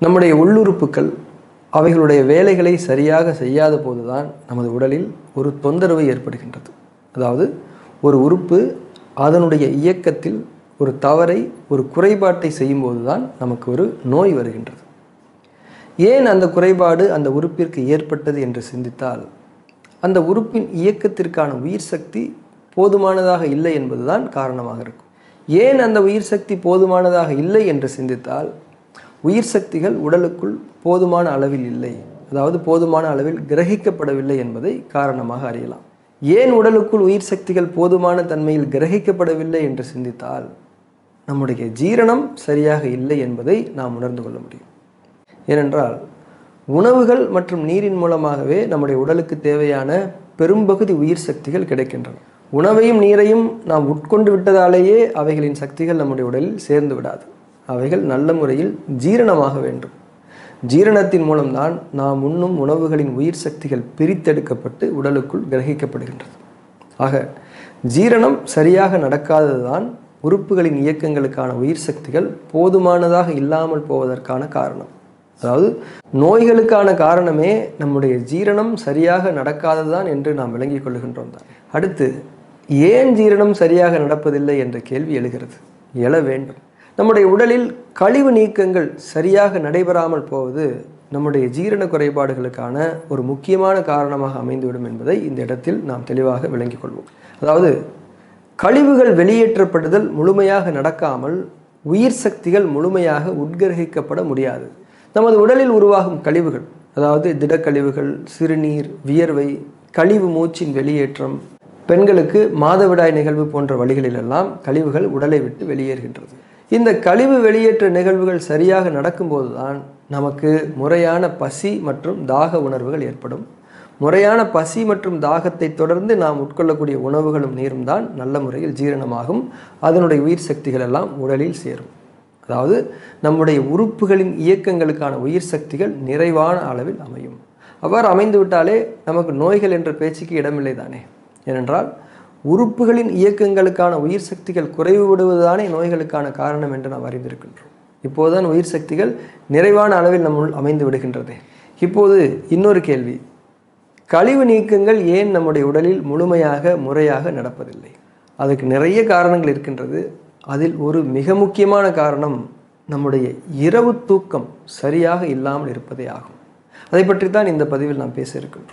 நம்முடைய உள்ளுறுப்புகள் அவைகளுடைய வேலைகளை சரியாக செய்யாத போதுதான் நமது உடலில் ஒரு தொந்தரவு ஏற்படுகின்றது. அதாவது ஒரு உறுப்பு அதனுடைய இயக்கத்தில் ஒரு தவறை, ஒரு குறைபாட்டை செய்யும்போது தான் நமக்கு ஒரு நோய் வருகின்றது. ஏன் அந்த குறைபாடு அந்த உறுப்பிற்கு ஏற்பட்டது என்று சிந்தித்தால், அந்த உறுப்பின் இயக்கத்திற்கான உயிர் சக்தி போதுமானதாக இல்லை என்பதுதான் காரணமாக இருக்கும். ஏன் அந்த உயிர் சக்தி போதுமானதாக இல்லை என்று சிந்தித்தால், உயிர் சக்திகள் உடலுக்குள் போதுமான அளவில் இல்லை, அதாவது போதுமான அளவில் கிரகிக்கப்படவில்லை என்பதை காரணமாக அறியலாம். ஏன் உடலுக்குள் உயிர் சக்திகள் போதுமான தன்மையில் கிரகிக்கப்படவில்லை என்று சிந்தித்தால், நம்முடைய ஜீரணம் சரியாக இல்லை என்பதை நாம் உணர்ந்து கொள்ள முடியும். ஏனென்றால் உணவுகள் மற்றும் நீரின் மூலமாகவே நம்முடைய உடலுக்கு தேவையான பெரும்பகுதி உயிர் சக்திகள் கிடைக்கின்றன. உணவையும் நீரையும் நாம் உட்கொண்டு விட்டதாலேயே அவைகளின் சக்திகள் நம்முடைய உடலில் சேர்ந்து விடாது. அவைகள் நல்ல முறையில் ஜீரணமாக வேண்டும். ஜீரணத்தின் மூலம்தான் நாம் உண்ணும் உணவுகளின் உயிர் சக்திகள் பிரித்தெடுக்கப்பட்டு உடலுக்குள் கிரகிக்கப்படுகின்றது. ஆக ஜீரணம் சரியாக நடக்காததுதான் உறுப்புகளின் இயக்கங்களுக்கான உயிர் சக்திகள் போதுமானதாக இல்லாமல் போவதற்கான காரணம். அதாவது நோய்களுக்கான காரணமே நம்முடைய ஜீரணம் சரியாக நடக்காததுதான் என்று நாம் விளங்கிக் கொள்ளுகின்றோம் தான். அடுத்து, ஏன் ஜீரணம் சரியாக நடப்பதில்லை என்ற கேள்வி எழ வேண்டும். நம்முடைய உடலில் கழிவு நீக்கங்கள் சரியாக நடைபெறாமல் போவது நம்முடைய ஜீரண குறைபாடுகளுக்கான ஒரு முக்கியமான காரணமாக அமைந்துவிடும் என்பதை இந்த இடத்தில் நாம் தெளிவாக விளங்கிக் கொள்வோம். அதாவது கழிவுகள் வெளியேற்றப்படுதல் முழுமையாக நடக்காமல் உயிர் சக்திகள் முழுமையாக உட்கிரகிக்கப்பட முடியாது. நமது உடலில் உருவாகும் கழிவுகள், அதாவது திடக்கழிவுகள், சிறுநீர், வியர்வை, கழிவு மூச்சின் வெளியேற்றம், பெண்களுக்கு மாதவிடாய் நிகழ்வு போன்ற வழிகளிலெல்லாம் கழிவுகள் உடலை விட்டு வெளியேறுகின்றது. இந்த கழிவு வெளியேற்ற நிகழ்வுகள் சரியாக நடக்கும்போதுதான் நமக்கு முறையான பசி மற்றும் தாக உணர்வுகள் ஏற்படும். முறையான பசி மற்றும் தாகத்தை தொடர்ந்து நாம் உட்கொள்ளக்கூடிய உணவுகளும் நீரும் தான் நல்ல முறையில் ஜீரணமாகும். அதனுடைய உயிர் சக்திகள் எல்லாம் உடலில் சேரும். அதாவது நம்முடைய உறுப்புகளின் இயக்கங்களுக்கான உயிர் சக்திகள் நிறைவான அளவில் அமையும். அவ்வாறு அமைந்து விட்டாலே நமக்கு நோய்கள் என்ற பேச்சுக்கு இடமில்லை தானே. ஏனென்றால் உறுப்புகளின் இயக்கங்களுக்கான உயிர் சக்திகள் குறைவுபடுவதுதானே நோய்களுக்கான காரணம் என்று நாம் அறிந்திருக்கின்றோம். இப்போதுதான் உயிர் சக்திகள் நிறைவான அளவில் நம்முள் அமைந்து விடுகின்றது. இப்போது இன்னொரு கேள்வி, கழிவு நீக்கங்கள் ஏன் நம்முடைய உடலில் முறையாக நடப்பதில்லை? அதுக்கு நிறைய காரணங்கள் இருக்கின்றது. அதில் ஒரு மிக முக்கியமான காரணம் நம்முடைய இரவு தூக்கம் சரியாக இல்லாமல் இருப்பதே ஆகும். அதை பற்றி தான் இந்த பதிவில் நாம் பேச இருக்கின்றோம்.